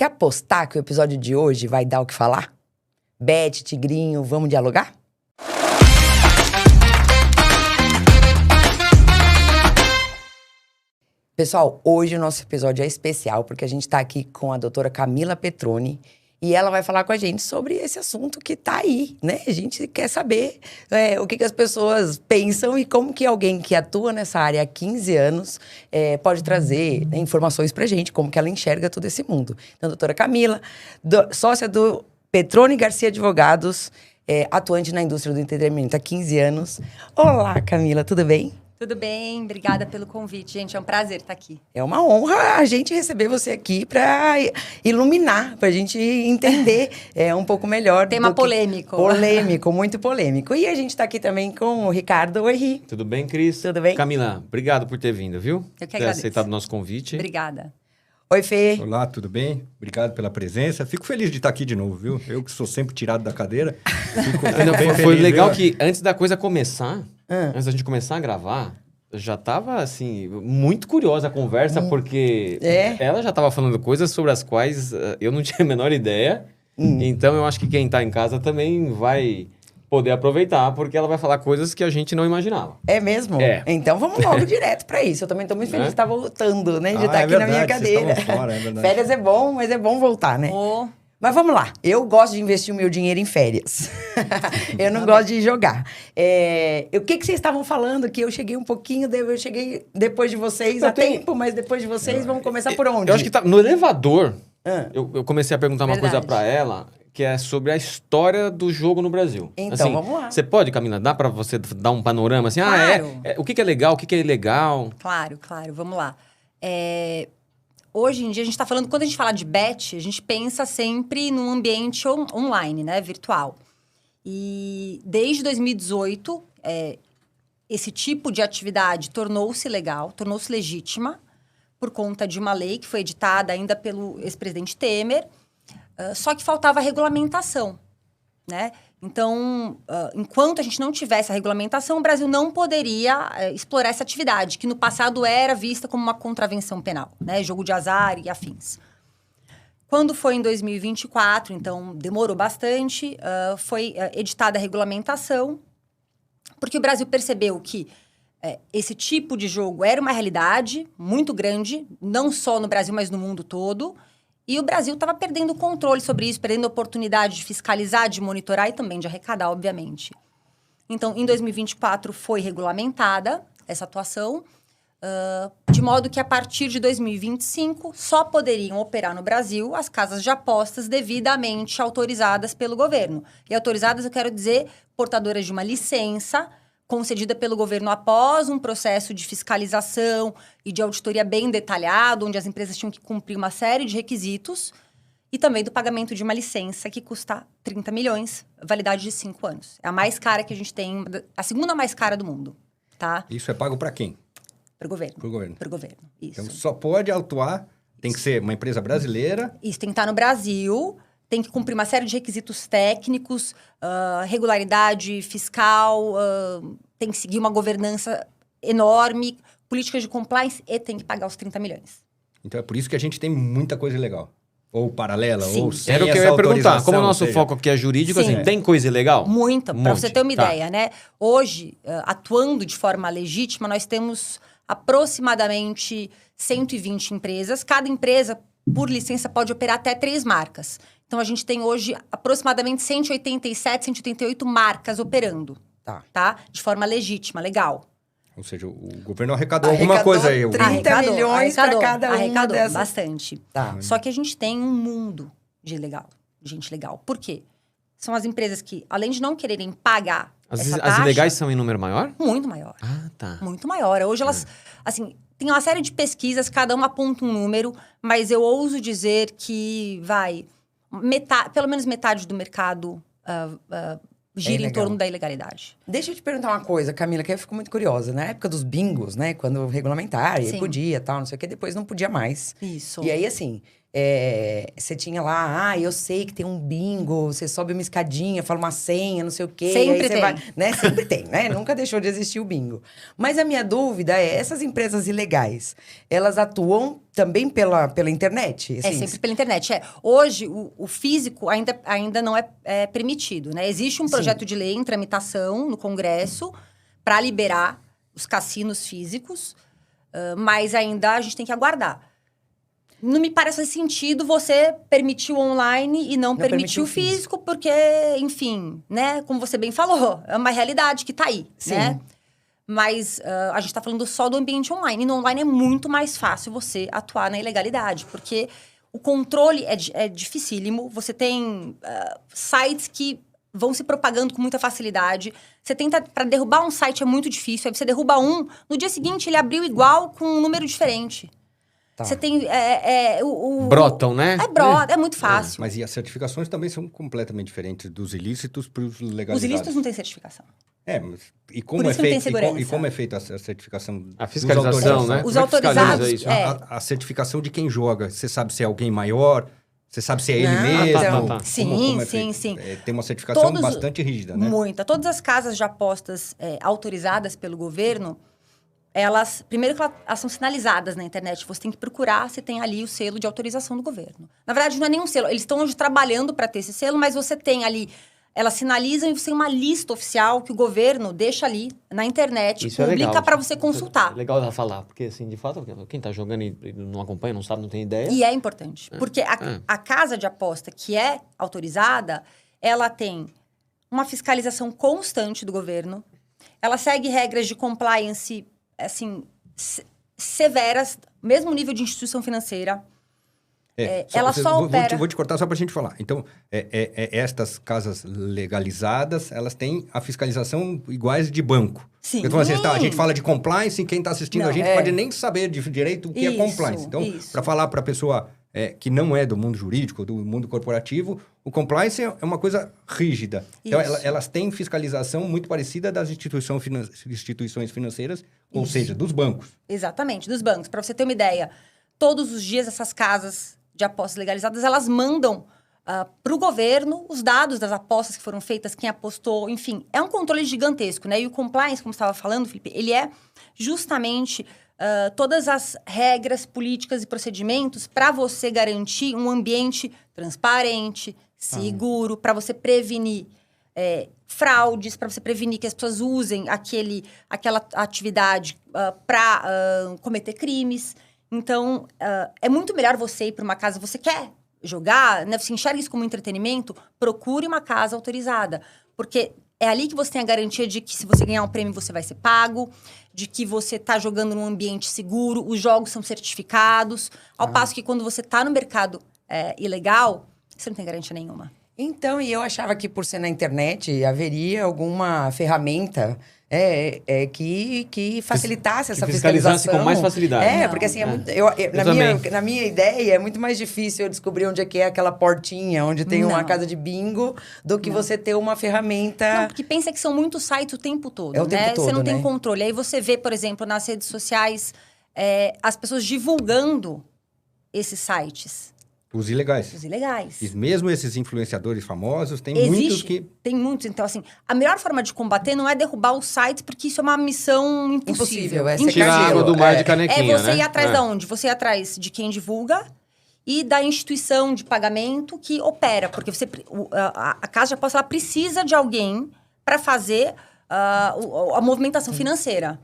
quer apostar que o episódio de hoje vai dar o que falar? Beth, Tigrinho, vamos dialogar? Pessoal, hoje o nosso episódio é especial porque a gente está aqui com a doutora Camila Petroni e ela vai falar com a gente sobre esse assunto que tá aí, né? A gente quer saber o que as pessoas pensam e como que alguém que atua nessa área há 15 anos pode trazer, né, informações pra gente, como que ela enxerga todo esse mundo. Então, doutora Camila, sócia do Petroni Garcia Advogados, atuante na indústria do entretenimento há 15 anos. Olá, Camila, tudo bem? Tudo bem, obrigada pelo convite, gente. É um prazer estar aqui. É uma honra a gente receber você aqui para iluminar, para a gente entender um pouco melhor. Tema polêmico. Polêmico, muito polêmico. E a gente está aqui também com o Ricardo. Oi, Ri. Tudo bem, Cris? Tudo bem? Camila, obrigado por ter vindo, viu? Eu que agradeço. Ter aceitado o nosso convite. Obrigada. Oi, Fê. Olá, tudo bem? Obrigado pela presença. Fico feliz de estar aqui de novo, viu? Eu que sou sempre tirado da cadeira. Fico bem Foi feliz, legal viu? que antes da coisa começar, antes da gente começar a gravar, já tava, assim, muito curiosa a conversa, porque ela já tava falando coisas sobre as quais eu não tinha a menor ideia. Então, eu acho que quem tá em casa também vai poder aproveitar, porque ela vai falar coisas que a gente não imaginava. É mesmo? É. Então, vamos logo direto para isso. Eu também estou muito feliz de estar voltando, né? De estar aqui na minha cadeira. Fora, é verdade. Férias é bom, mas é bom voltar, né? Oh. Mas vamos lá, eu gosto de investir o meu dinheiro em férias. Eu não gosto de jogar. O que vocês estavam falando? Que eu cheguei um pouquinho, eu cheguei depois de vocês tempo, mas depois de vocês, vamos começar por onde? Eu acho que no elevador, Ah. eu comecei a perguntar uma Verdade. coisa pra ela, que é sobre a história do jogo no Brasil. Então, assim, vamos lá. Você pode, Camila, dá pra você dar um panorama assim? Claro. O que é legal, o que é ilegal? Claro, vamos lá. Hoje em dia, a gente está falando, quando a gente fala de bet, a gente pensa sempre num ambiente online, né, virtual. E desde 2018, esse tipo de atividade tornou-se legal, tornou-se legítima, por conta de uma lei que foi editada ainda pelo ex-presidente Temer, só que faltava regulamentação, né? Então, enquanto a gente não tivesse a regulamentação, o Brasil não poderia explorar essa atividade, que no passado era vista como uma contravenção penal, né? Jogo de azar e afins. Quando foi em 2024, então demorou bastante, foi editada a regulamentação, porque o Brasil percebeu que esse tipo de jogo era uma realidade muito grande, não só no Brasil, mas no mundo todo. E o Brasil estava perdendo o controle sobre isso, perdendo a oportunidade de fiscalizar, de monitorar e também de arrecadar, obviamente. Então, em 2024, foi regulamentada essa atuação, de modo que, a partir de 2025, só poderiam operar no Brasil as casas de apostas devidamente autorizadas pelo governo. E autorizadas, eu quero dizer, portadoras de uma licença concedida pelo governo após um processo de fiscalização e de auditoria bem detalhado, onde as empresas tinham que cumprir uma série de requisitos, e também do pagamento de uma licença que custa 30 milhões, validade de 5 anos. É a mais cara que a gente tem, a segunda mais cara do mundo, tá? Isso é pago para quem? Para o governo. Pro governo. Para o governo, isso. Então, só pode atuar, tem que ser uma empresa brasileira. Isso, tem que estar no Brasil, tem que cumprir uma série de requisitos técnicos, regularidade fiscal, tem que seguir uma governança enorme, políticas de compliance e tem que pagar os 30 milhões. Então, é por isso que a gente tem muita coisa ilegal. Ou paralela, Sim. ou sem Era o que eu essa ia perguntar. autorização, Como o nosso ou seja, foco aqui é jurídico, Sim. assim, tem coisa ilegal? Muita, para você ter uma Tá. ideia, né? Hoje, atuando de forma legítima, nós temos aproximadamente 120 empresas. Cada empresa, por licença, pode operar até 3 marcas. Então, a gente tem hoje aproximadamente 187, 188 marcas operando, tá? De forma legítima, legal. Ou seja, o governo arrecadou alguma coisa aí. 30 milhões para cada uma arrecadou dessas. bastante. Tá. Só que a gente tem um mundo de gente legal. Por quê? São as empresas que, além de não quererem pagar essa As taxa, ilegais são em número maior? muito maior. Ah, tá. Muito maior. Hoje elas, assim, tem uma série de pesquisas, cada uma aponta um número, mas eu ouso dizer que pelo menos metade do mercado gira em torno da ilegalidade. Deixa eu te perguntar uma coisa, Camila, que eu fico muito curiosa. Na época dos bingos, né? Quando regulamentaram, e Sim. podia tal, não sei o quê, depois não podia mais. Isso. E aí, assim, você tinha lá, eu sei que tem um bingo, você sobe uma escadinha, fala uma senha, não sei o quê. Sempre aí tem. vai, né? Sempre tem, né? Nunca deixou de existir o bingo. Mas a minha dúvida é, essas empresas ilegais, elas atuam também pela internet? É sempre pela internet. Hoje, o físico ainda não é permitido, né? Existe um projeto de lei em tramitação no Congresso para liberar os cassinos físicos, mas ainda a gente tem que aguardar. Não me parece sentido você permitir o online e não permitir o físico, porque, enfim, né? Como você bem falou, é uma realidade que está aí, né? Mas a gente está falando só do ambiente online. E no online é muito mais fácil você atuar na ilegalidade, porque o controle é dificílimo. Você tem sites que vão se propagando com muita facilidade. Você tenta... Para derrubar um site é muito difícil. Aí você derruba um, no dia seguinte ele abriu igual com um número diferente. Você tem... Brotam, né? É muito fácil. Mas e as certificações também são completamente diferentes dos ilícitos para os legalizados. Os ilícitos não têm certificação. E como Por é isso que não tem feito segurança. E como é feita a certificação? A fiscalização, né? Os Como é que fiscaliza autorizados, isso? A certificação de quem joga. Você sabe se é alguém maior? Você sabe se é ele Não, mesmo? tá. Sim, é sim, feito? sim. Tem uma certificação bastante rígida, né? Muita. Todas as casas de apostas autorizadas pelo governo, primeiro que elas são sinalizadas na internet. Você tem que procurar se tem ali o selo de autorização do governo. Na verdade, não é nenhum selo. Eles estão hoje trabalhando para ter esse selo, mas você tem ali... Elas sinalizam e você tem uma lista oficial que o governo deixa ali na internet, Isso publica para você consultar. É legal ela falar, porque assim, de fato, quem tá jogando e não acompanha, não sabe, não tem ideia. E é importante, porque a casa de aposta que é autorizada, ela tem uma fiscalização constante do governo, ela segue regras de compliance, assim, severas, mesmo nível de instituição financeira. Ela só opera... Vou te cortar só para a gente falar. Então, estas casas legalizadas, elas têm a fiscalização iguais de banco. Sim. Então, assim, a gente fala de compliance e quem está assistindo a gente pode nem saber direito o que é compliance. Então, para falar para a pessoa que não é do mundo jurídico, do mundo corporativo, o compliance é uma coisa rígida. Então, elas têm fiscalização muito parecida das instituições financeiras, ou seja, dos bancos. Exatamente, dos bancos. Para você ter uma ideia, todos os dias essas casas de apostas legalizadas, elas mandam para o governo os dados das apostas que foram feitas, quem apostou, enfim. É um controle gigantesco, né? E o compliance, como você estava falando, Felipe, ele é justamente todas as regras, políticas e procedimentos para você garantir um ambiente transparente, seguro, para você prevenir fraudes, para você prevenir que as pessoas usem aquela atividade para cometer crimes. Então, é muito melhor você ir para uma casa... Você quer jogar, né? Você enxerga isso como entretenimento, procure uma casa autorizada. Porque é ali que você tem a garantia de que se você ganhar um prêmio, você vai ser pago, de que você está jogando num ambiente seguro, os jogos são certificados. Ao passo que quando você está no mercado ilegal, você não tem garantia nenhuma. Então, e eu achava que por ser na internet, haveria alguma ferramenta... que facilitasse essa fiscalizasse fiscalização. com mais facilidade. Porque assim, na minha ideia, é muito mais difícil eu descobrir onde é que é aquela portinha, onde tem uma casa de bingo, do que você ter uma ferramenta... Não, porque pensa que são muitos sites o tempo todo, o tempo todo, você não tem né? controle. Aí você vê, por exemplo, nas redes sociais, as pessoas divulgando esses sites. Os ilegais. Os ilegais. E mesmo esses influenciadores famosos, tem muitos que... Tem muitos. Então, assim, a melhor forma de combater não é derrubar os sites, porque isso é uma missão impossível. Tirar a água do mar de canequinha, você ir atrás de onde? Você ir atrás de quem divulga e da instituição de pagamento que opera. Porque a casa de aposta ela precisa de alguém para fazer a movimentação financeira.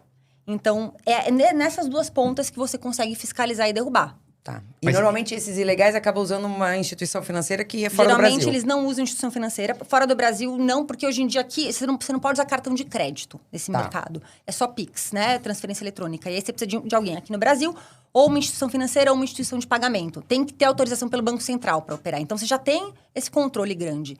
Então, é nessas duas pontas que você consegue fiscalizar e derrubar. Tá. E normalmente esses ilegais acabam usando uma instituição financeira que é fora do Brasil. Geralmente eles não usam instituição financeira. Fora do Brasil, não, porque hoje em dia aqui você não pode usar cartão de crédito nesse mercado. É só Pix, né? Transferência eletrônica. E aí você precisa de alguém aqui no Brasil, ou uma instituição financeira, ou uma instituição de pagamento. Tem que ter autorização pelo Banco Central para operar. Então você já tem esse controle grande.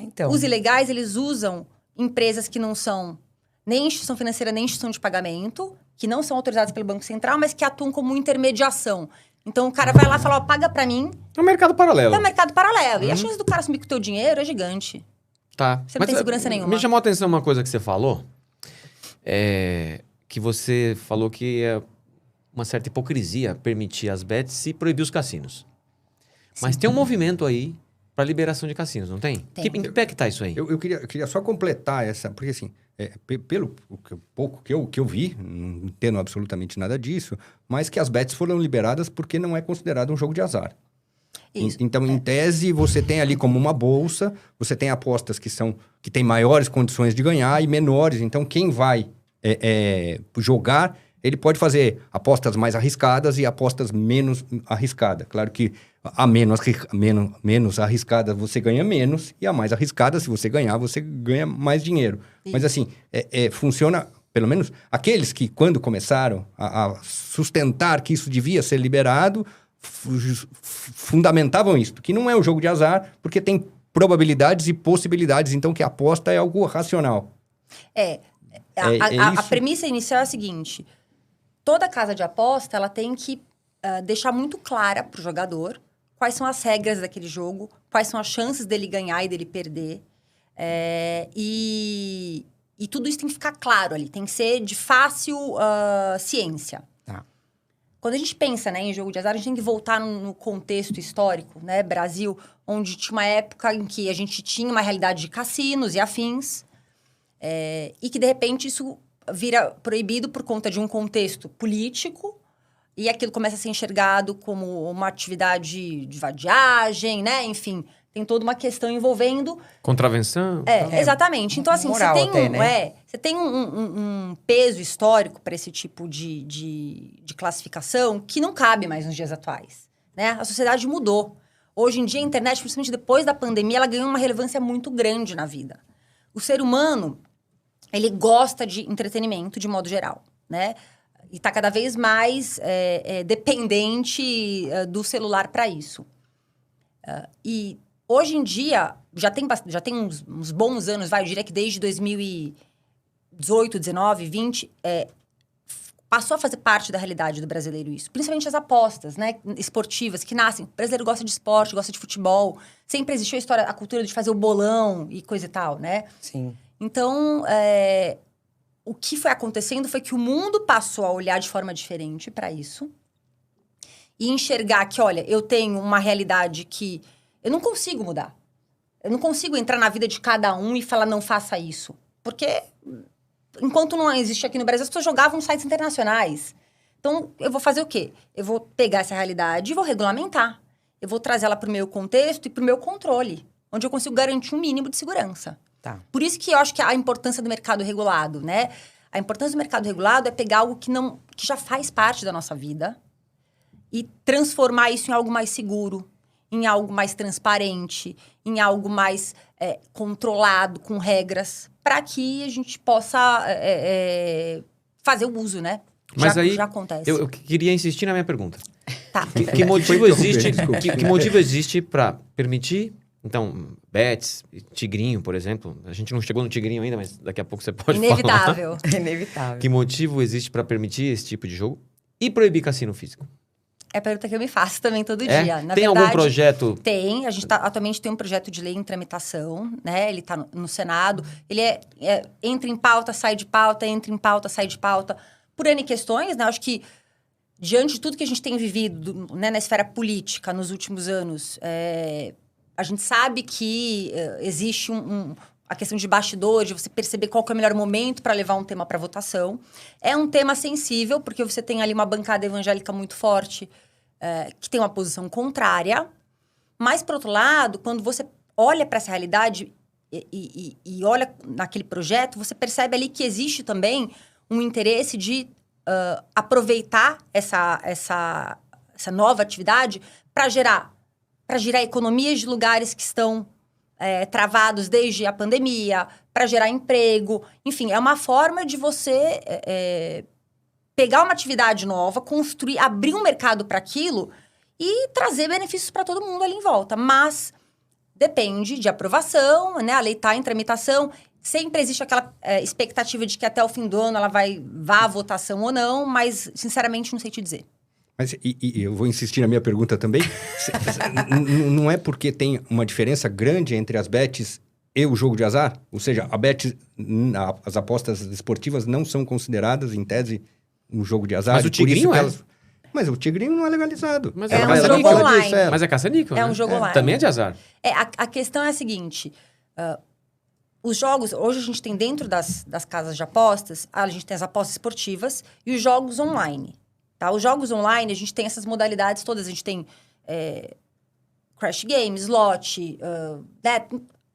Então. Os ilegais, eles usam empresas que não são nem instituição financeira, nem instituição de pagamento, que não são autorizadas pelo Banco Central, mas que atuam como intermediação. Então, o cara vai lá e fala, paga pra mim. É um mercado paralelo. É um mercado paralelo. E a chance do cara sumir com o teu dinheiro é gigante. Tá. Você não tem segurança nenhuma. Me chamou a atenção uma coisa que você falou. Que você falou que é uma certa hipocrisia permitir as bets e proibir os cassinos. Mas tem um movimento aí para liberação de cassinos, não tem? Em que pé que tá isso aí? Eu queria só completar essa, porque assim, pelo pouco que eu vi, não entendo absolutamente nada disso, mas que as bets foram liberadas porque não é considerado um jogo de azar. Isso. Então, em tese, você tem ali como uma bolsa, você tem apostas que têm maiores condições de ganhar e menores. Então, quem vai jogar, ele pode fazer apostas mais arriscadas e apostas menos arriscadas. Claro que a menos arriscada você ganha menos, e a mais arriscada, se você ganhar, você ganha mais dinheiro. Isso. Mas assim, funciona, pelo menos, aqueles que quando começaram a sustentar que isso devia ser liberado, fundamentavam isso, que não é um jogo de azar, porque tem probabilidades e possibilidades, então que a aposta é algo racional. A premissa inicial é a seguinte: toda casa de aposta ela tem que deixar muito clara para o jogador quais são as regras daquele jogo, quais são as chances dele ganhar e dele perder. E tudo isso tem que ficar claro ali, tem que ser de fácil ciência. Quando a gente pensa, né, em jogo de azar, a gente tem que voltar no contexto histórico, né? Brasil, onde tinha uma época em que a gente tinha uma realidade de cassinos e afins, e que, de repente, isso vira proibido por conta de um contexto político, e aquilo começa a ser enxergado como uma atividade de vadiagem, né? Enfim, tem toda uma questão envolvendo... Contravenção. Exatamente. Então, assim, moral você tem um peso histórico para esse tipo de classificação que não cabe mais nos dias atuais, né? A sociedade mudou. Hoje em dia, a internet, principalmente depois da pandemia, ela ganhou uma relevância muito grande na vida. O ser humano, ele gosta de entretenimento de modo geral, né? E está cada vez mais dependente do celular para isso. E hoje em dia, já tem uns bons anos, eu diria que desde 2018, 19, 20, passou a fazer parte da realidade do brasileiro isso. Principalmente as apostas, né, esportivas que nascem. O brasileiro gosta de esporte, gosta de futebol. Sempre existiu a cultura de fazer o bolão e coisa e tal, né? Sim. Então, o que foi acontecendo foi que o mundo passou a olhar de forma diferente para isso. E enxergar que, olha, eu tenho uma realidade que eu não consigo mudar. Eu não consigo entrar na vida de cada um e falar, não faça isso. Porque, enquanto não existe aqui no Brasil, as pessoas jogavam em sites internacionais. Então, eu vou fazer o quê? Eu vou pegar essa realidade e vou regulamentar. Eu vou trazer ela para o meu contexto e para o meu controle, onde eu consigo garantir um mínimo de segurança. Tá. Por isso que eu acho que a importância do mercado regulado, né? A importância do mercado regulado é pegar algo que já faz parte da nossa vida e transformar isso em algo mais seguro, em algo mais transparente, em algo mais controlado, com regras, para que a gente possa fazer o uso, né? Mas aí, já acontece. Eu queria insistir na minha pergunta. Tá. Que motivo existe? Que motivo existe para permitir, então, bets, tigrinho, por exemplo? A gente não chegou no tigrinho ainda, mas daqui a pouco você pode Inevitável. falar. Inevitável. Que motivo existe para permitir esse tipo de jogo e proibir cassino físico? É a pergunta que eu me faço também todo dia. Na tem verdade, algum projeto? Tem. A gente atualmente tem um projeto de lei em tramitação, né? Ele está no Senado. Ele entra em pauta, sai de pauta, entra em pauta, sai de pauta. Por N questões, né? Acho que, diante de tudo que a gente tem vivido, né, na esfera política nos últimos anos, a gente sabe que existe a questão de bastidor, de você perceber qual que é o melhor momento para levar um tema para votação. É um tema sensível, porque você tem ali uma bancada evangélica muito forte, que tem uma posição contrária. Mas, por outro lado, quando você olha para essa realidade e olha naquele projeto, você percebe ali que existe também um interesse de aproveitar essa nova atividade para gerar economias de lugares que estão travados desde a pandemia, para gerar emprego. Enfim, é uma forma de você pegar uma atividade nova, construir, abrir um mercado para aquilo e trazer benefícios para todo mundo ali em volta. Mas depende de aprovação, né? A lei está em tramitação. Sempre existe aquela expectativa de que até o fim do ano ela vá à votação ou não, mas, sinceramente, não sei te dizer. Mas eu vou insistir na minha pergunta também. Não é porque tem uma diferença grande entre as bets e o jogo de azar? Ou seja, as apostas esportivas não são consideradas, em tese, um jogo de azar. Mas o tigrinho Mas o tigrinho não é legalizado. Mas é um jogo online. Mas é caça-níquel, É um jogo online. Também é de azar. A questão é a seguinte... os jogos... Hoje a gente tem dentro das casas de apostas... A gente tem as apostas esportivas e os jogos online. Tá? Os jogos online, a gente tem essas modalidades todas. A gente tem Crash Games, slot...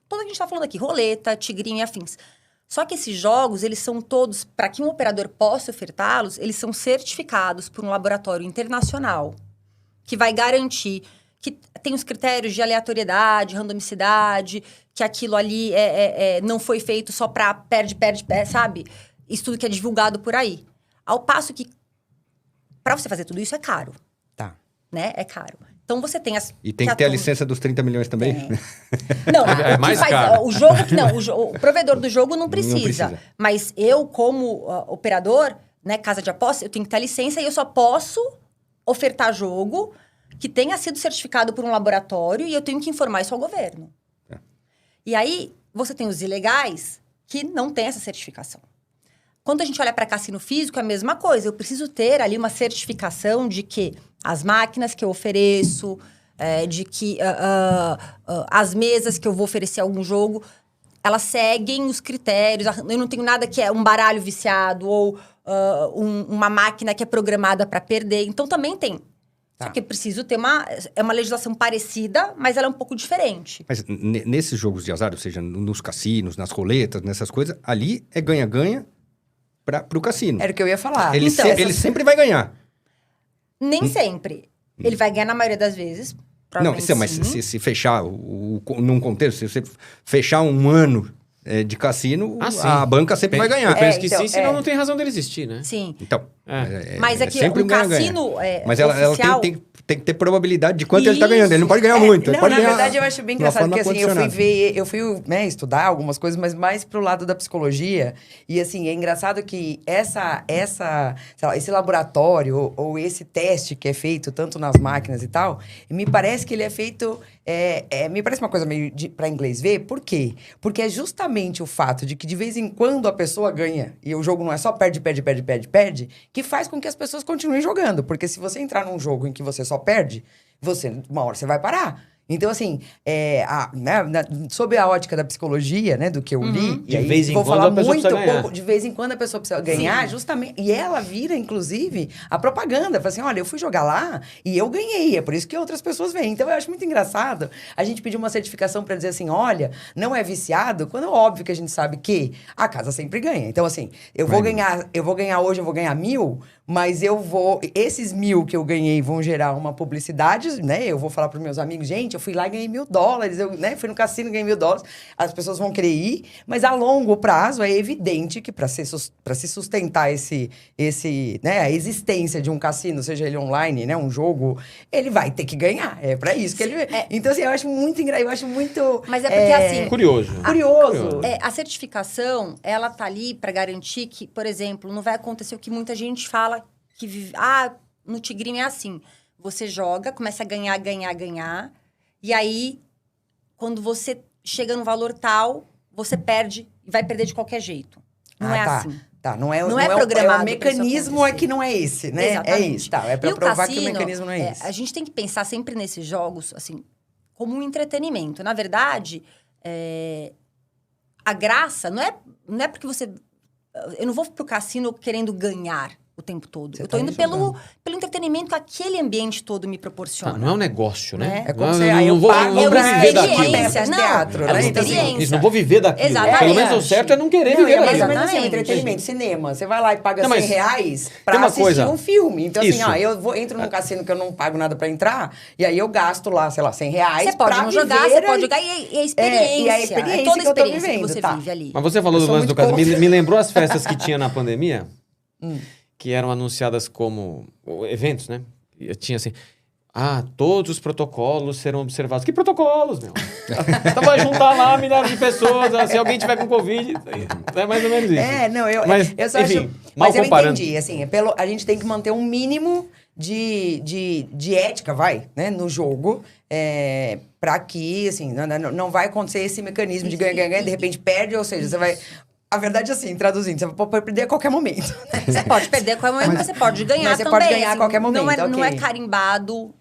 Tudo que a gente está falando aqui. Roleta, tigrinho e afins. Só que esses jogos, eles são todos... Para que um operador possa ofertá-los, eles são certificados por um laboratório internacional que vai garantir que tem os critérios de aleatoriedade, randomicidade, que aquilo ali não foi feito só para perde, sabe? Isso tudo que é divulgado por aí. Ao passo que, para você fazer tudo isso, é caro. Tá. Né? É caro. Então, você tem as... E tem que ter a licença dos 30 milhões também? Não, é mais caro. O jogo... o provedor do jogo não precisa. Mas eu, como operador, né, casa de aposta, eu tenho que ter a licença e eu só posso ofertar jogo que tenha sido certificado por um laboratório e eu tenho que informar isso ao governo. E aí, você tem os ilegais que não têm essa certificação. Quando a gente olha para cassino físico, é a mesma coisa. Eu preciso ter ali uma certificação de que as máquinas que eu ofereço, de que as mesas que eu vou oferecer algum jogo, elas seguem os critérios. Eu não tenho nada que é um baralho viciado ou uma máquina que é programada para perder. Então, também tem. Tá. Só que eu preciso ter uma legislação parecida, mas ela é um pouco diferente. Mas nesses jogos de azar, ou seja, nos cassinos, nas roletas, nessas coisas, ali é ganha-ganha para o cassino. Era o que eu ia falar. Ele sempre vai ganhar. Nem sempre. Ele vai ganhar na maioria das vezes. Não, mas se fechar num contexto, se você fechar um ano de cassino, a banca sempre vai ganhar. Eu penso que sim, senão não tem razão dele existir, né? Sim. Então, mas é que sempre um cassino mas oficial... ela tem que ter probabilidade de quanto ele está ganhando. Ele não pode ganhar muito. Não, na verdade, eu acho bem engraçado, porque assim, eu fui estudar algumas coisas, mas mais pro lado da psicologia. E assim, é engraçado que sei lá, esse laboratório ou esse teste que é feito tanto nas máquinas e tal, me parece que ele é feito... me parece uma coisa meio para inglês ver. Por quê? Porque é justamente o fato de que de vez em quando a pessoa ganha, e o jogo não é só perde, que faz com que as pessoas continuem jogando. Porque se você entrar num jogo em que você só perde, uma hora você vai parar. Então, assim, sob a ótica da psicologia, né, do que eu li... De vez em quando a pessoa precisa ganhar. De vez em quando a pessoa precisa ganhar, justamente... E ela vira, inclusive, a propaganda. Fala assim, olha, eu fui jogar lá e eu ganhei. É por isso que outras pessoas vêm. Então, eu acho muito engraçado a gente pedir uma certificação para dizer assim, olha, não é viciado, quando é óbvio que a gente sabe que a casa sempre ganha. Então, assim, eu vou ganhar hoje, eu vou ganhar 1.000... Mas esses 1.000 que eu ganhei vão gerar uma publicidade, né? Eu vou falar para os meus amigos, gente, eu fui lá e ganhei $1.000, eu fui no cassino e ganhei $1.000. As pessoas vão querer ir, mas a longo prazo é evidente que para se sustentar a existência de um cassino, seja ele online, né? Um jogo, ele vai ter que ganhar. É para isso que ele... Então, assim, eu acho muito engraçado, eu acho muito... Mas é porque, assim... Curioso. A certificação, ela tá ali para garantir que, por exemplo, não vai acontecer o que muita gente fala que vive... no tigrinho é assim. Você joga, começa a ganhar. E aí, quando você chega no valor tal, você perde e vai perder de qualquer jeito. Não é assim. Tá, não é programado. O mecanismo é que não é esse, né? Exatamente. É isso, tá. É pra provar cassino, que o mecanismo não é esse. A gente tem que pensar sempre nesses jogos, assim, como um entretenimento. Na verdade, a graça não é porque você... Eu não vou pro cassino querendo ganhar o tempo todo. Eu tô indo pelo entretenimento que aquele ambiente todo me proporciona. Não é um negócio, né? É como eu vou viver daquilo. Teatro, é uma experiência. Isso, não vou viver daquilo. Exatamente. Pelo menos o certo é não querer viver daquilo. Mais ou menos assim, entretenimento, cinema. Você vai lá e paga R$100 pra assistir um filme. Então, isso. assim, eu entro num cassino que eu não pago nada pra entrar, e aí eu gasto lá, sei lá, R$100 Você pode não jogar, você pode jogar, e a experiência. E a experiência toda a que eu tô experiência vivendo, que você vive ali. Mas você falou do lance do cassino. Me lembrou as festas que tinha na pandemia? Que eram anunciadas como eventos, né? E tinha assim, todos os protocolos serão observados. Que protocolos, meu? Então vai juntar lá milhares de pessoas, se alguém tiver com Covid, é mais ou menos isso. Eu só enfim, acho... Mas eu entendi, assim, a gente tem que manter um mínimo de ética, né, no jogo, para que, assim, não vai acontecer esse mecanismo de ganha, de repente perde, ou seja, você vai... A verdade é assim, traduzindo, você pode perder a qualquer momento. Né? Você pode perder a qualquer momento, mas você pode ganhar também. Mas você pode ganhar a qualquer momento, não é carimbado.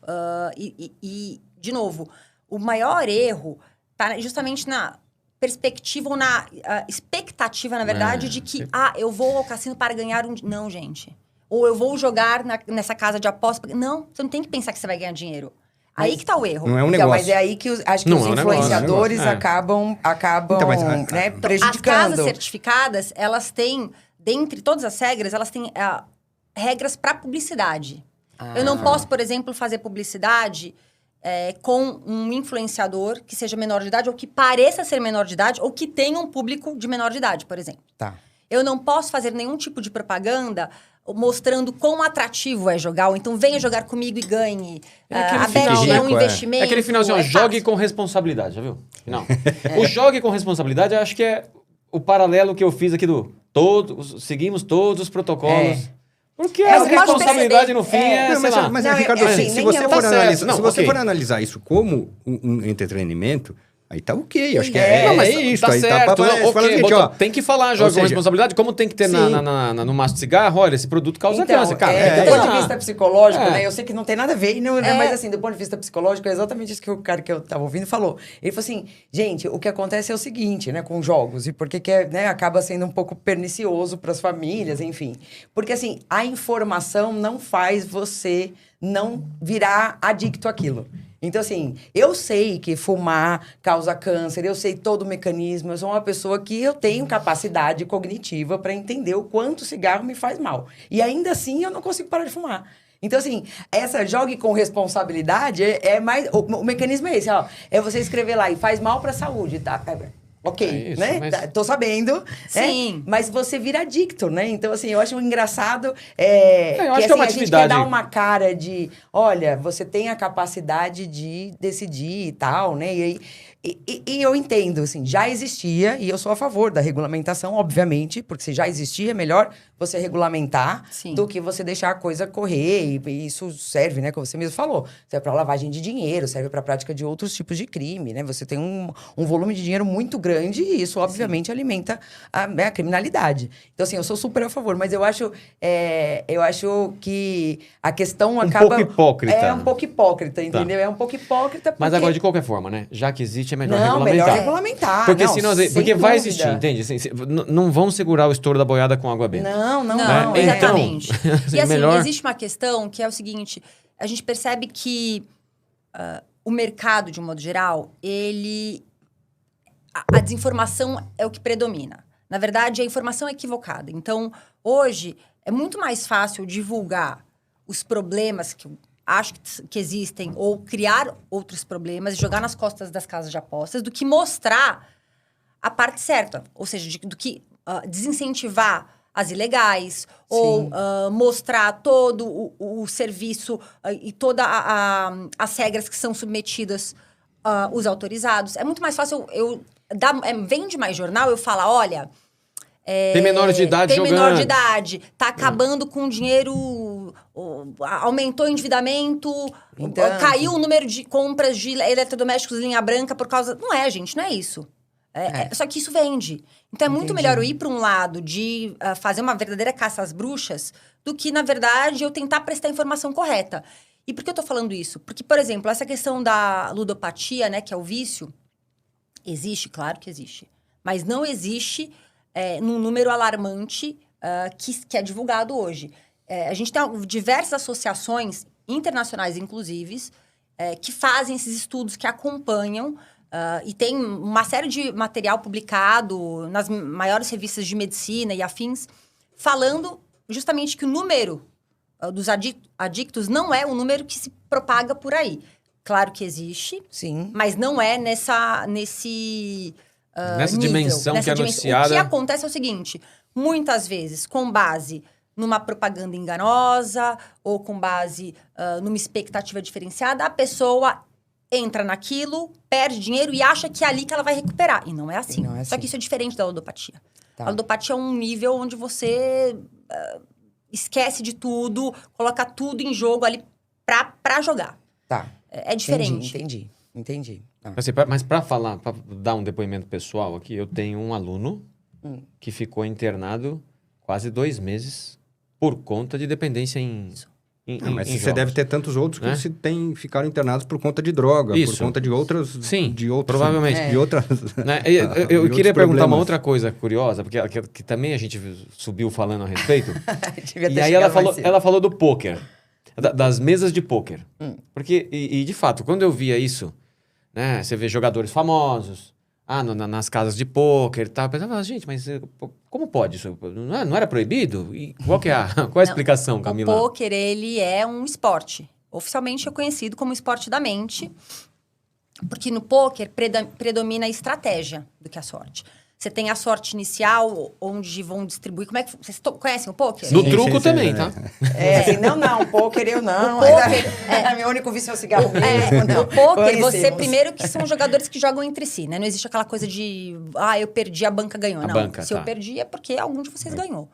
De novo, o maior erro tá justamente na perspectiva ou na expectativa, na verdade, de que, eu vou ao cassino para ganhar um... Não, gente. Ou eu vou jogar nessa casa de aposta. Não, você não tem que pensar que você vai ganhar dinheiro. Aí que tá o erro. Não é um então, negócio. mas é aí que acho que os influenciadores acabam né, prejudicando. As casas certificadas, elas têm, dentre todas as regras, elas têm regras para publicidade. Eu não posso, por exemplo, fazer publicidade com um influenciador que seja menor de idade, ou que pareça ser menor de idade, ou que tenha um público de menor de idade, por exemplo. Tá. Eu não posso fazer nenhum tipo de propaganda mostrando quão atrativo é jogar, ou então venha jogar comigo e ganhe. A bet é um investimento. É aquele finalzinho, jogue com responsabilidade, já viu? Não. O jogue com responsabilidade, eu acho que é o paralelo que eu fiz aqui seguimos todos os protocolos. Porque a responsabilidade no fim Ricardo, se você for analisar isso como um entretenimento, aí tá ok, acho que é isso. Tá aí certo, tá tem que falar, joga com responsabilidade, como tem que ter no maço de cigarro, olha, esse produto causa câncer. Cara, do ponto de vista psicológico, né? Eu sei que não tem nada a ver, mas assim, do ponto de vista psicológico, é exatamente isso que o cara que eu tava ouvindo falou. Ele falou assim, gente, o que acontece é o seguinte, né, com jogos, e porque acaba sendo um pouco pernicioso pras famílias, enfim. Porque assim, a informação não faz você não virar adicto àquilo. Então, assim, eu sei que fumar causa câncer, eu sei todo o mecanismo, eu sou uma pessoa que eu tenho capacidade cognitiva para entender o quanto o cigarro me faz mal. E ainda assim, eu não consigo parar de fumar. Então, assim, jogue com responsabilidade é mais... O mecanismo é esse, ó. É você escrever lá, e faz mal para a saúde, tá? Ok, isso, né? Mas... Tô sabendo. Sim. Mas você vira adicto, né? Então, assim, eu acho engraçado eu que acho que é uma a gente quer dar uma cara de... Olha, você tem a capacidade de decidir e tal, né? E eu entendo, assim, já existia, e eu sou a favor da regulamentação, obviamente, porque se já existia, é melhor você regulamentar do que você deixar a coisa correr. E isso serve, né, como você mesmo falou, serve para lavagem de dinheiro, serve para a prática de outros tipos de crime, né? Você tem um volume de dinheiro muito grande e isso, obviamente, alimenta a criminalidade. Então, assim, eu sou super a favor, mas eu acho que a questão acaba... Um pouco hipócrita. É um pouco hipócrita, entendeu? Tá. É um pouco hipócrita porque... Mas agora, de qualquer forma, né? Já que existe, é melhor regulamentar. Melhor regulamentar. Porque porque vai existir, entende? Não vão segurar o estouro da boiada com água benta. Não, exatamente. Então, e assim, melhor... existe uma questão que é o seguinte, a gente percebe que o mercado, de um modo geral, a desinformação é o que predomina. Na verdade, a informação é equivocada. Então, hoje, é muito mais fácil divulgar os problemas que acho que existem, ou criar outros problemas, jogar nas costas das casas de apostas, do que mostrar a parte certa. Ou seja, do que desincentivar as ilegais, ou mostrar todo o serviço e todas as regras que são submetidas os autorizados. É muito mais fácil vende mais jornal, eu falar, olha... tem menores de idade jogando. Tem menor de idade. Tá acabando com o dinheiro... aumentou o endividamento. Caiu o número de compras de eletrodomésticos em linha branca por causa... Não é, gente. Não é isso. Só que isso vende. Então, é muito melhor eu ir para um lado de fazer uma verdadeira caça às bruxas do que, na verdade, eu tentar prestar a informação correta. E por que eu tô falando isso? Porque, por exemplo, essa questão da ludopatia, né? Que é o vício. Existe? Claro que existe. Mas não existe... num número alarmante que é divulgado hoje. A gente tem diversas associações internacionais, inclusive, que fazem esses estudos, que acompanham, e tem uma série de material publicado nas maiores revistas de medicina e afins, falando justamente que o número dos adictos não é o número que se propaga por aí. Claro que existe, sim, mas não é nessa dimensão que é anunciada. O que acontece é o seguinte, muitas vezes, com base numa propaganda enganosa ou com base numa expectativa diferenciada, a pessoa entra naquilo, perde dinheiro e acha que é ali que ela vai recuperar. E não é assim. Só que isso é diferente da ludopatia. Tá. A ludopatia é um nível onde você esquece de tudo, coloca tudo em jogo ali pra jogar. Tá. É diferente. Entendi. Assim, mas para dar um depoimento pessoal aqui, eu tenho um aluno que ficou internado quase 2 meses por conta de dependência em Mas em você jogos. deve ter tantos outros que ficaram internados por conta de droga, por conta de outras... Sim, de outros, provavelmente. De outras... Né? Eu queria perguntar uma problemas. outra coisa curiosa, porque que também a gente subiu falando a respeito. Devia ter E aí chegado mais cedo. ela falou do pôquer, das mesas de pôquer. Porque, de fato, quando eu via isso, né, você vê jogadores famosos, nas casas de pôquer e tal, eu pensava, gente, mas como pode isso? Não era proibido? E qual a explicação, Camila? O pôquer, ele é um esporte. Oficialmente é conhecido como esporte da mente, porque no pôquer predomina a estratégia do que a sorte. Você tem a sorte inicial, onde vão distribuir... Como é que... Vocês conhecem o pôquer? No truco também, tá? Assim, não, pôquer eu não. O pôquer, Meu único vício é o cigarro mesmo. Não. O pôquer, você Conhecemos. primeiro que são jogadores que jogam entre si, né? Não existe aquela coisa de, eu perdi, a banca ganhou. Se eu perdi é porque algum de vocês ganhou.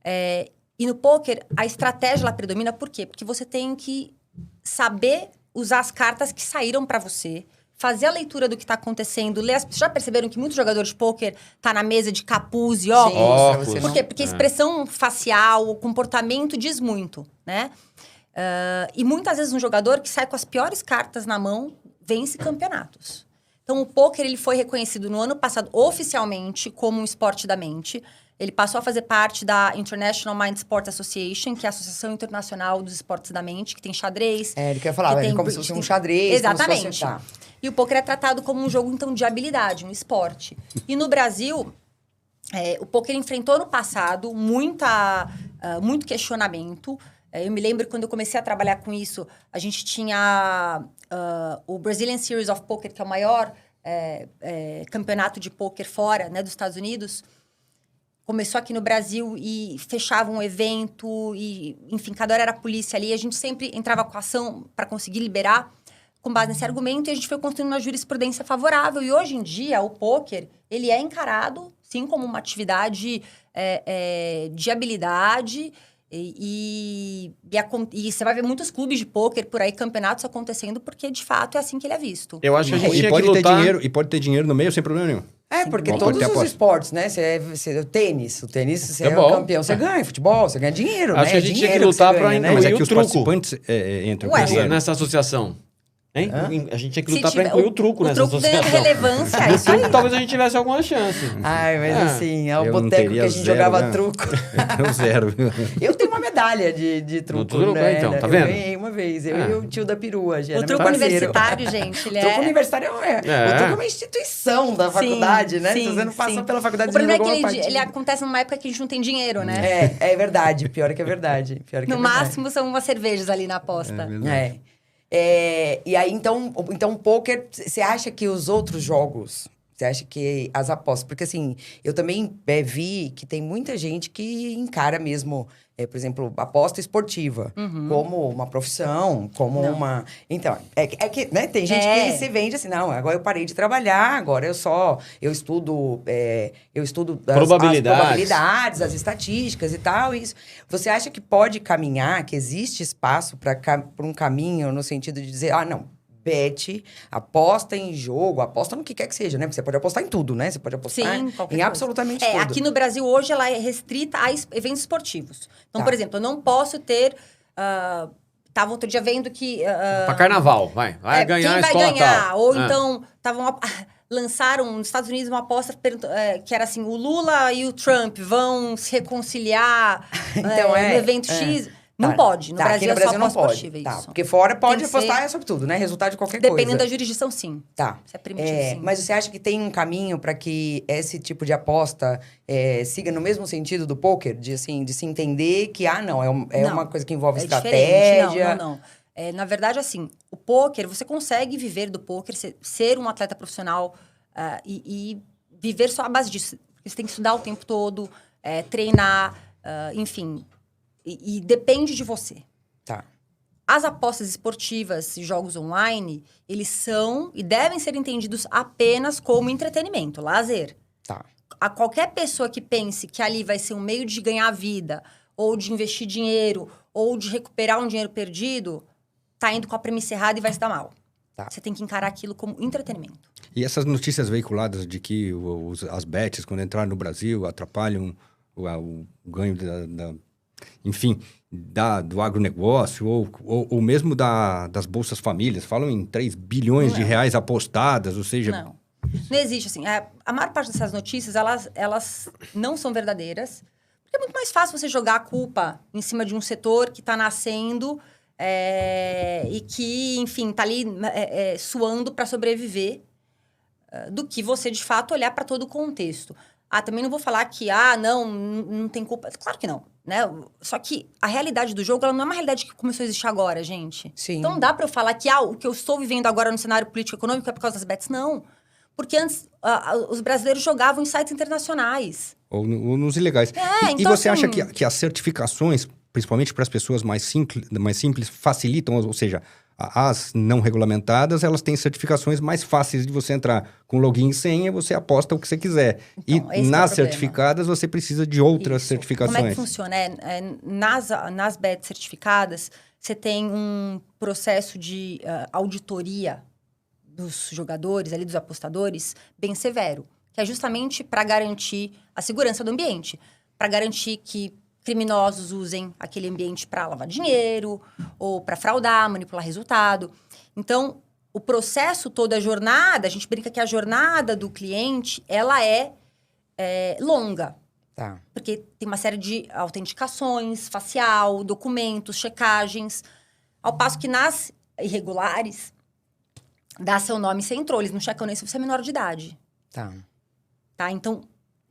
E no pôquer, a estratégia ela predomina por quê? Porque você tem que saber usar as cartas que saíram para você, fazer a leitura do que está acontecendo, ler as... Já perceberam que muitos jogadores de pôquer tá na mesa de capuz e óculos? Sim, Por quê? Porque a expressão facial, o comportamento diz muito, né? E muitas vezes um jogador que sai com as piores cartas na mão vence campeonatos. Então, o pôquer ele foi reconhecido no ano passado oficialmente como um esporte da mente. Ele passou a fazer parte da International Mind Sport Association, que é a Associação Internacional dos Esportes da Mente, que tem xadrez. Ele quer falar, é como se fosse um xadrez. Exatamente. Como se fosse... E o pôquer é tratado como um jogo, então, de habilidade, um esporte. E no Brasil, o pôquer enfrentou no passado muito questionamento. Eu me lembro quando eu comecei a trabalhar com isso, a gente tinha o Brazilian Series of Poker, que é o maior campeonato de pôquer fora, né, dos Estados Unidos. Começou aqui no Brasil e fechava um evento, e, enfim, cada hora era a polícia ali. A gente sempre entrava com ação para conseguir liberar com base nesse argumento, e a gente foi construindo uma jurisprudência favorável. E hoje em dia, o pôquer, ele é encarado, sim, como uma atividade de habilidade. E você vai ver muitos clubes de pôquer por aí, campeonatos acontecendo, porque, de fato, é assim que ele é visto. Eu acho que a gente tinha pode que lutar... ter dinheiro, e pode ter dinheiro no meio sem problema nenhum. Porque Sim, todos os esportes, né? O tênis, você é o campeão, você ganha. Futebol, você ganha dinheiro, acho né? que a gente tinha que lutar para incluir Mas é que o os truco. participantes entram Nessa associação. Hein? A gente tinha que lutar para incluir o truco nessa associação. O truco ganhando relevância, No truco, talvez a gente tivesse alguma chance. Mas assim, é o boteco que a gente jogava truco. Eu zero. Eu tenho uma medalha de truco. No truco, né? Então, tá vendo? Eu ganhei uma vez, eu e o tio da perua. O truco universitário, gente, ele O truco universitário o truco é uma instituição da faculdade, né? Se você não passou pela faculdade, o problema é que ele acontece numa época que a gente não tem dinheiro, né? É verdade, pior que é verdade. No máximo, são umas cervejas ali na aposta. E aí, então o pôquer, você acha que os outros jogos, você acha que as apostas... Porque, assim, eu também vi que tem muita gente que encara mesmo, por exemplo, aposta esportiva como uma profissão, como uma... Então, é que né, tem gente que se vende assim, não, agora eu parei de trabalhar, agora eu estudo as probabilidades, as estatísticas e tal. Isso. Você acha que pode caminhar, que existe espaço para um caminho no sentido de dizer, não, bet, aposta em jogo, aposta no que quer que seja, né? Porque você pode apostar em tudo, né? Você pode apostar em absolutamente tudo. Aqui no Brasil, hoje, ela é restrita a eventos esportivos. Então, por exemplo, eu não posso ter... Tava outro dia vendo que... Pra carnaval, vai ganhar a escola quem vai ganhar? tal. Ou então, lançaram nos Estados Unidos uma aposta que era assim, o Lula e o Trump vão se reconciliar no evento X... Não pode. No Brasil, aqui no Brasil é só não pode. Isso. Porque fora pode apostar sobre tudo, né? Resultado de qualquer coisa. Dependendo da jurisdição, sim. Tá. Isso é permitido, sim. Mas você acha que tem um caminho para que esse tipo de aposta siga no mesmo sentido do pôquer? De se entender que, não, uma coisa que envolve estratégia. Não. Na verdade, assim, o pôquer, você consegue viver do pôquer, ser um atleta profissional e viver só à base disso. Você tem que estudar o tempo todo, treinar, enfim... E depende de você. Tá. As apostas esportivas e jogos online, eles são e devem ser entendidos apenas como entretenimento, lazer. Tá. A qualquer pessoa que pense que ali vai ser um meio de ganhar vida, ou de investir dinheiro, ou de recuperar um dinheiro perdido, tá indo com a premissa errada e vai se dar mal. Tá. Você tem que encarar aquilo como entretenimento. E essas notícias veiculadas de que as bets, quando entraram no Brasil, atrapalham o ganho enfim, do agronegócio ou mesmo das Bolsas Famílias, falam em 3 bilhões de reais apostadas, ou seja... Não existe, assim. A maior parte dessas notícias, elas não são verdadeiras. Porque é muito mais fácil você jogar a culpa em cima de um setor que está nascendo e que, enfim, está ali suando para sobreviver, do que você, de fato, olhar para todo o contexto. Também não vou falar que, não tem culpa. Claro que não, né? Só que a realidade do jogo, ela não é uma realidade que começou a existir agora, gente. Sim. Então, não dá para eu falar que, o que eu estou vivendo agora no cenário político-econômico é por causa das bets. Não. Porque antes, os brasileiros jogavam em sites internacionais. Ou nos ilegais. Então, e você assim, acha que as certificações, principalmente para as pessoas mais simples, facilitam, ou seja... As não regulamentadas, elas têm certificações mais fáceis de você entrar. Com login e senha, você aposta o que você quiser. Então, e nas certificadas, você precisa de outras certificações. Como é que funciona? Nas bets certificadas, você tem um processo de auditoria dos jogadores, ali dos apostadores, bem severo. Que é justamente para garantir a segurança do ambiente. Para garantir que criminosos usem aquele ambiente para lavar dinheiro ou para fraudar, manipular resultado. Então, o processo todo, a jornada, a gente brinca que a jornada do cliente, ela é longa. Tá. Porque tem uma série de autenticações, facial, documentos, checagens. Ao passo que nas irregulares, dá seu nome e você entrou. Eles não checam nem se você é menor de idade. Tá? Então...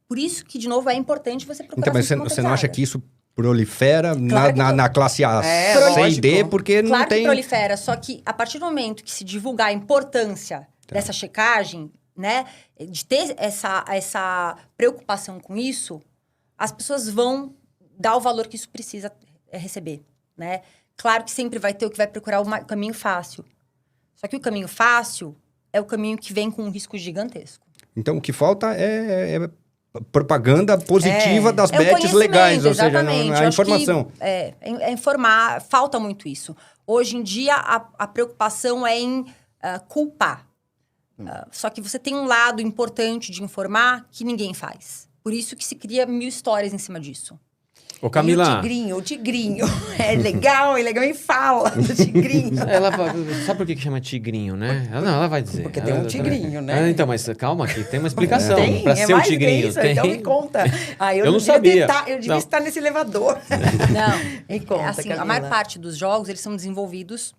Por isso que, de novo, é importante você procurar... Então, mas você não acha que isso prolifera na classe A, C e D? Porque não tem... Claro que prolifera, só que a partir do momento que se divulgar a importância dessa checagem, né? De ter essa preocupação com isso, as pessoas vão dar o valor que isso precisa receber, né? Claro que sempre vai ter o que vai procurar o caminho fácil. Só que o caminho fácil é o caminho que vem com um risco gigantesco. Então, o que falta é propaganda positiva das bets legais, ou seja, a informação. Informar, falta muito isso. Hoje em dia, a preocupação é em culpar. Só que você tem um lado importante de informar que ninguém faz. Por isso que se cria 1000 histórias em cima disso. Ô, Camila... E o tigrinho. É legal e fala do tigrinho. Sabe por que chama tigrinho, né? Ela vai dizer. Porque tem um tigrinho, né? Então, mas calma aqui, tem uma explicação. Pra ser o tigrinho. Então me conta. Eu não sabia. Eu devia estar nesse elevador. Não. Me conta, assim, a maior parte dos jogos, eles são desenvolvidos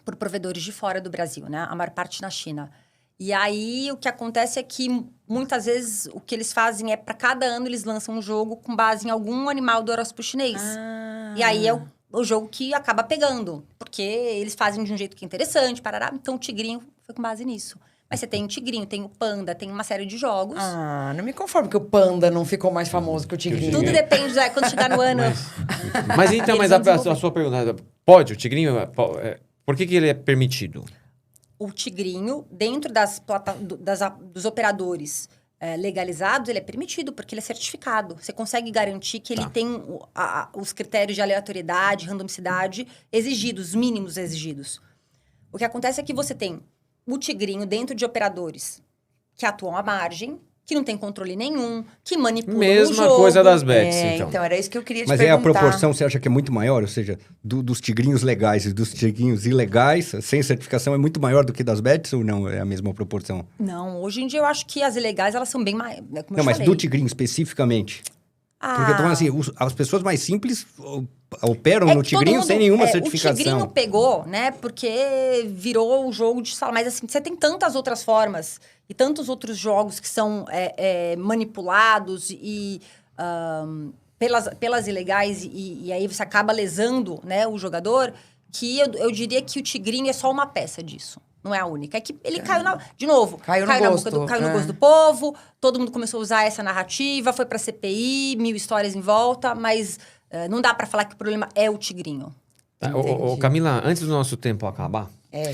por provedores de fora do Brasil, né? A maior parte na China. E aí, o que acontece é que, muitas vezes, o que eles fazem é, para cada ano, eles lançam um jogo com base em algum animal do horóscopo chinês. E aí, é o jogo que acaba pegando. Porque eles fazem de um jeito que é interessante, parará. Então, o tigrinho foi com base nisso. Mas você tem o tigrinho, tem o panda, tem uma série de jogos. Não me conformo que o panda não ficou mais famoso que o tigrinho. Tudo depende, quando chegar no ano... Mas então, a sua pergunta... Pode, o tigrinho... Por que ele é permitido? O tigrinho, dentro dos operadores legalizados, ele é permitido, porque ele é certificado. Você consegue garantir que ele tem os critérios de aleatoriedade, randomicidade exigidos, mínimos exigidos. O que acontece é que você tem o tigrinho dentro de operadores que atuam à margem, que não tem controle nenhum, que manipulam o jogo. Mesma coisa das bets, então era isso que eu queria te perguntar. Mas a proporção, você acha que é muito maior? Ou seja, dos tigrinhos legais e dos tigrinhos ilegais, sem certificação, é muito maior do que das bets ou não? É a mesma proporção? Não, hoje em dia eu acho que as ilegais, elas são bem mais... Não, mas do tigrinho especificamente. Porque eu tô falando assim, as pessoas mais simples operam no tigrinho sem nenhuma certificação. O tigrinho pegou, né? Porque virou o jogo de sala. Mas assim, você tem tantas outras formas e tantos outros jogos que são manipulados e pelas ilegais e aí você acaba lesando, né, o jogador, que eu diria que o tigrinho é só uma peça disso. Não é a única. É que ele caiu de novo. Caiu no gosto do povo, todo mundo começou a usar essa narrativa, foi pra CPI, 1000 histórias em volta, mas não dá pra falar que o problema é o tigrinho. Camila, antes do nosso tempo acabar,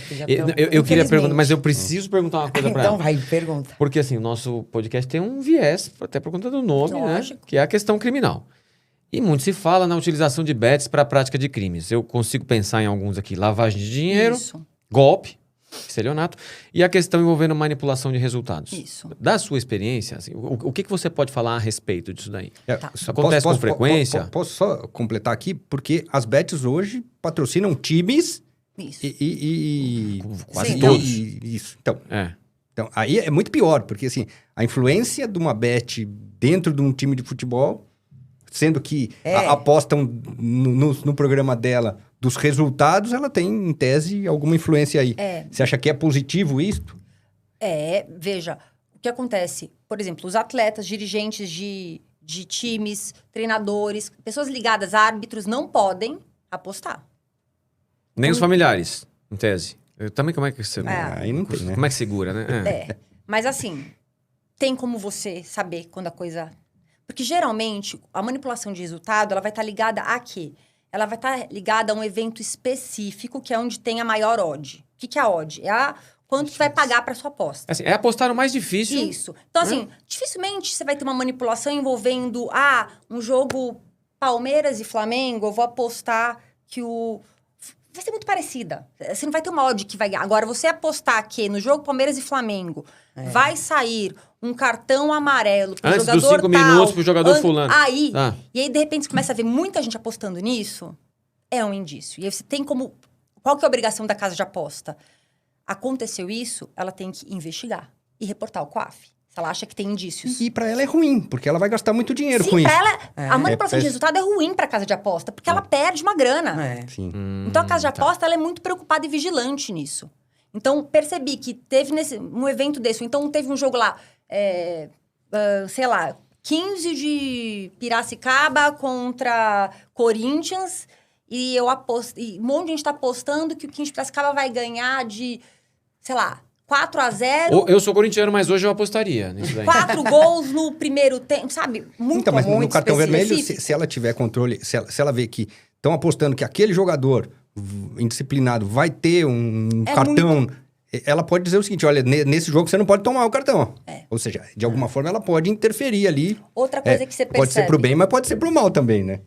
que já eu queria perguntar, mas eu preciso perguntar uma coisa pra ela. Então vai, pergunta. Porque assim, o nosso podcast tem um viés, até por conta do nome, né? Que é a questão criminal. E muito se fala na utilização de bets para a prática de crimes. Eu consigo pensar em alguns aqui. Lavagem de dinheiro, golpe. estelionato. E a questão envolvendo manipulação de resultados. Isso. Da sua experiência, assim, o que você pode falar a respeito disso daí? Tá. Isso acontece com frequência? Posso só completar aqui? Porque as bets hoje patrocinam times Isso. e quase todos. Isso. Então, aí é muito pior, porque assim, a influência de uma bet dentro de um time de futebol, sendo que apostam no programa dela dos resultados, ela tem, em tese, alguma influência aí. Você acha que é positivo isto? Veja, o que acontece? Por exemplo, os atletas, dirigentes de times, treinadores, pessoas ligadas a árbitros não podem apostar. Nem os familiares, em tese. Também como é que você... Aí não tem, né? Como é que segura, né? Mas assim, tem como você saber quando a coisa... Porque geralmente, a manipulação de resultado, ela vai estar ligada a quê? Ela vai estar ligada a um evento específico, que é onde tem a maior odd. O que é a odd? É quanto que vai pagar para sua aposta. Assim, é apostar no mais difícil. Isso. Então, assim, dificilmente você vai ter uma manipulação envolvendo, um jogo Palmeiras e Flamengo, eu vou apostar que vai ser muito parecida. Você não vai ter uma odd que vai ganhar. Agora, você apostar que no jogo Palmeiras e Flamengo vai sair um cartão amarelo pro antes jogador dos 5 minutos pro jogador fulano. E aí, de repente, você começa a ver muita gente apostando nisso, é um indício. E aí você tem como... Qual que é a obrigação da casa de aposta? Aconteceu isso, ela tem que investigar e reportar ao COAF. Se ela acha que tem indícios. E pra ela é ruim, porque ela vai gastar muito dinheiro com Sim, isso. pra ela, a manipulação de resultado é ruim pra casa de aposta, porque ela perde uma grana. Sim. Então, a casa de aposta, ela é muito preocupada e vigilante nisso. Então, percebi que teve um evento desse, ou então teve um jogo lá, 15 de Piracicaba contra Corinthians, e eu apostei, um monte de gente tá apostando que o 15 de Piracicaba vai ganhar de, 4-0. Eu sou corintiano, mas hoje eu apostaria nisso daí. 4 gols no primeiro tempo, sabe? Muito, então, mas no muito cartão vermelho, específico. se ela tiver controle, se ela vê que estão apostando que aquele jogador indisciplinado vai ter um cartão, ela pode dizer o seguinte, olha, nesse jogo você não pode tomar o cartão. Ou seja, de alguma forma ela pode interferir ali. Outra coisa que você percebe... Pode ser pro bem, mas pode ser pro mal também, né?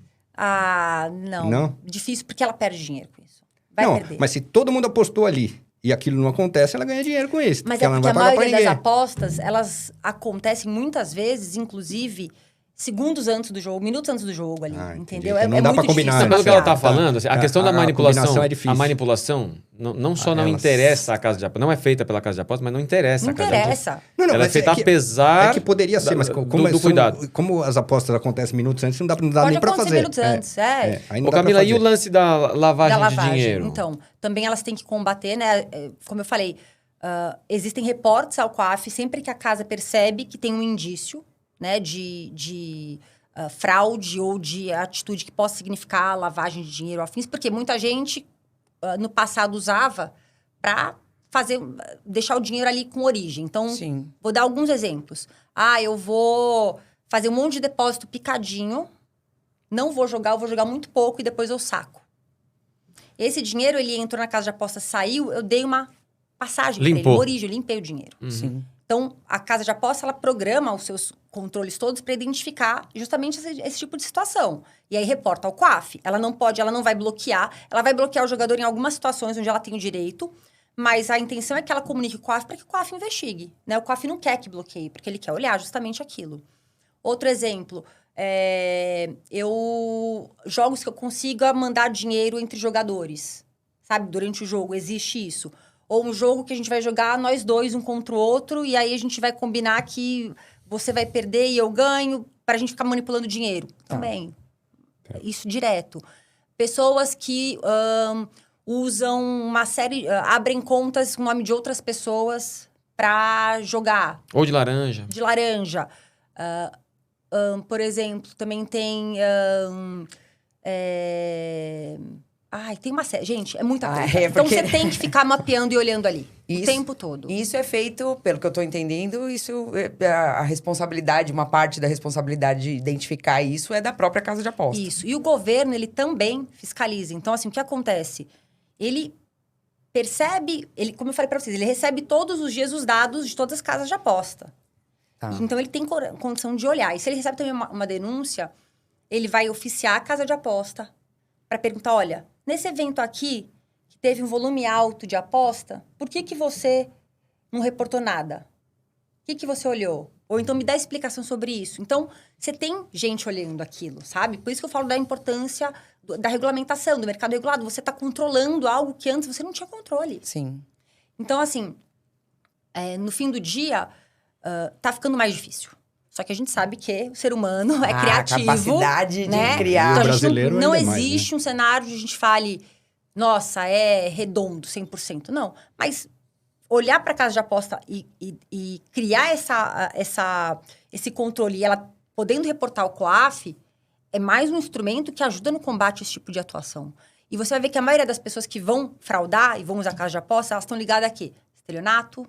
Não. Difícil, porque ela perde dinheiro com isso. Vai perder. Mas se todo mundo apostou ali e aquilo não acontece, ela ganha dinheiro com isso. Mas porque ela não vai a pagar pra maioria ninguém. das apostas, elas acontecem muitas vezes, inclusive, segundos antes do jogo, minutos antes do jogo ali, entendeu? Então não dá pra combinar. Pelo que ela tá falando, assim, a questão da manipulação, é difícil. a manipulação não só não interessa a casa de aposta, não é feita pela casa de aposta, mas não interessa a casa de aposta. Não, ela é feita apesar que poderia ser, mas do cuidado. Como as apostas acontecem minutos antes, não dá nem pra fazer. Minutos antes, Aí Camila, e o lance da lavagem de dinheiro? Então, também elas têm que combater, né? Como eu falei, existem reportes ao COAF sempre que a casa percebe que tem um indício, né, de fraude ou de atitude que possa significar lavagem de dinheiro ou afins, porque muita gente no passado usava para deixar o dinheiro ali com origem. Então, vou dar alguns exemplos. Eu vou fazer um monte de depósito picadinho, não vou jogar, eu vou jogar muito pouco e depois eu saco. Esse dinheiro, ele entrou na casa de aposta, saiu, eu dei uma passagem para ele, uma origem, eu limpei o dinheiro. Sim. Então, a casa de aposta, ela programa os seus controles todos para identificar justamente esse tipo de situação. E aí, reporta ao COAF. Ela não vai bloquear. Ela vai bloquear o jogador em algumas situações onde ela tem o direito, mas a intenção é que ela comunique o COAF para que o COAF investigue. Né? O COAF não quer que bloqueie, porque ele quer olhar justamente aquilo. Outro exemplo, jogos que eu consiga mandar dinheiro entre jogadores. Sabe, durante o jogo, existe isso. Ou um jogo que a gente vai jogar nós dois, um contra o outro, e aí a gente vai combinar que você vai perder e eu ganho, pra gente ficar manipulando dinheiro. Também. Isso direto. Pessoas que usam uma série... abrem contas com o nome de outras pessoas pra jogar. Ou de laranja. De laranja. Por exemplo, também tem... tem uma série. Gente, é muita coisa. Então, você tem que ficar mapeando e olhando ali. O tempo todo. Isso é feito, pelo que eu tô entendendo, a responsabilidade, uma parte da responsabilidade de identificar isso é da própria casa de aposta. Isso. E o governo, ele também fiscaliza. Então, assim, o que acontece? Ele percebe, como eu falei pra vocês, ele recebe todos os dias os dados de todas as casas de aposta. Então, ele tem condição de olhar. E se ele recebe também uma denúncia, ele vai oficiar a casa de aposta para perguntar, olha, nesse evento aqui, que teve um volume alto de aposta, por que você não reportou nada? O que você olhou? Ou então me dá explicação sobre isso. Então, você tem gente olhando aquilo, sabe? Por isso que eu falo da importância da regulamentação, do mercado regulado. Você está controlando algo que antes você não tinha controle. Sim. Então, assim, no fim do dia, tá ficando mais difícil. Só que a gente sabe que o ser humano é criativo. A capacidade né? de criar. Então, brasileiro não ainda existe um cenário onde a gente fale, nossa, é redondo, 100%. Não, mas olhar para a casa de aposta e criar esse controle, e ela podendo reportar o COAF, é mais um instrumento que ajuda no combate a esse tipo de atuação. E você vai ver que a maioria das pessoas que vão fraudar e vão usar a casa de aposta, elas estão ligadas a quê? Estelionato,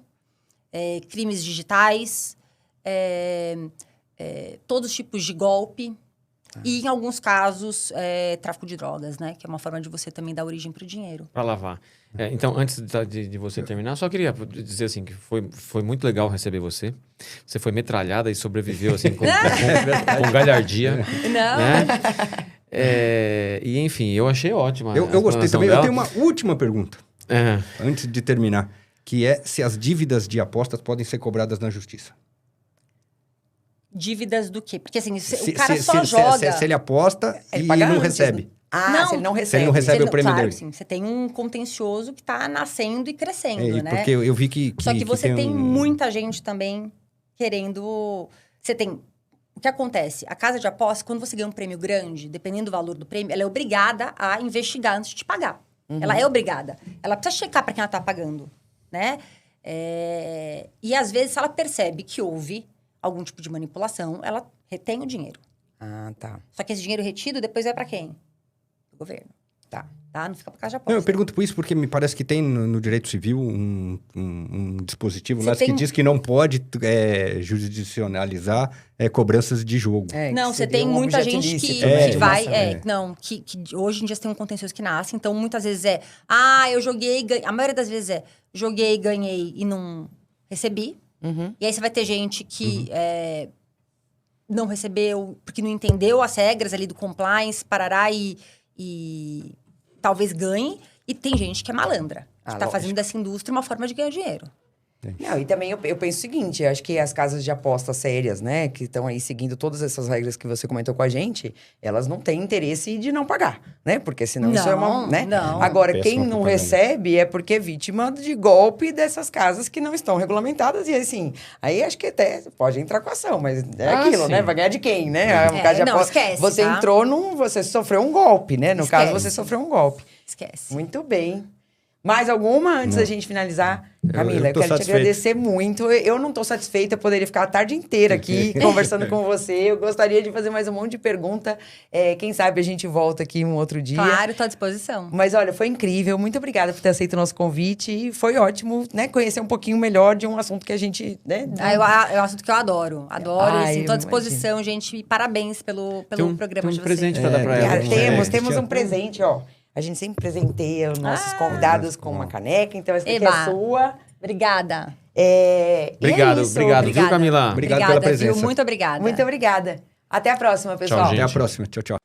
crimes digitais, todos os tipos de golpe. E, em alguns casos, tráfico de drogas, né? Que é uma forma de você também dar origem para o dinheiro. Para lavar. Então, antes de você terminar, só queria dizer assim que foi muito legal receber você. Você foi metralhada e sobreviveu assim com galhardia. Não. Né? E, enfim, eu achei ótima. Eu gostei também. Dela. Eu tenho uma última pergunta, antes de terminar, que é se as dívidas de apostas podem ser cobradas na justiça. Dívidas do quê? Porque assim, o cara só joga... Se ele aposta e não recebe. Se ele não recebe. Se ele não recebe o prêmio dele. Sim, você tem um contencioso que está nascendo e crescendo, né? Porque eu vi que Só que você tem muita gente também querendo... O que acontece? A casa de aposta, quando você ganha um prêmio grande, dependendo do valor do prêmio, ela é obrigada a investigar antes de te pagar. Uhum. Ela é obrigada. Ela precisa checar para quem ela está pagando, né? E às vezes, se ela percebe que houve algum tipo de manipulação, ela retém o dinheiro. Tá. Só que esse dinheiro retido depois vai para quem? Do governo. Tá. Não fica para casa de aposta. Não, eu pergunto por isso porque me parece que tem no direito civil um dispositivo lá que diz que não pode judicializar cobranças de jogo. Não, você tem muita gente que vai... que hoje em dia você tem um contencioso que nasce, então muitas vezes eu joguei, a maioria das vezes joguei, ganhei e não recebi. Uhum. E aí você vai ter gente que não recebeu, porque não entendeu as regras ali do compliance, parará e talvez ganhe. E tem gente que é malandra, que tá fazendo dessa indústria uma forma de ganhar dinheiro. Não, e também eu penso o seguinte, eu acho que as casas de apostas sérias, né, que estão aí seguindo todas essas regras que você comentou com a gente, elas não têm interesse de não pagar, né? Porque senão isso é uma, né? Não. Agora, quem não recebe é porque é vítima de golpe dessas casas que não estão regulamentadas. E assim, aí acho que até pode entrar com ação, mas é aquilo, sim. né? Vai ganhar de quem, né? Um caso de aposta, esquece, você entrou você sofreu um golpe, né? No caso, você sofreu um golpe. Esquece. Muito bem. Mais alguma antes da gente finalizar? Camila, eu quero te agradecer muito. Eu não estou satisfeita, eu poderia ficar a tarde inteira aqui conversando com você. Eu gostaria de fazer mais um monte de pergunta. Quem sabe a gente volta aqui um outro dia. Claro, estou à disposição. Mas olha, foi incrível. Muito obrigada por ter aceito o nosso convite. E foi ótimo, né? Conhecer um pouquinho melhor de um assunto que a gente... Né, é um assunto que eu adoro. Adoro. Estou à disposição, gente. E parabéns pelo programa de vocês. Tem um presente para dar para ela. Temos um presente, ó. A gente sempre presenteia os nossos convidados com uma caneca, então essa aqui é sua. Obrigada. Obrigado, viu, Camila? Obrigado pela presença. Viu? Muito obrigada. Muito obrigada. Até a próxima, pessoal. Tchau, gente. Até a próxima. Tchau, tchau.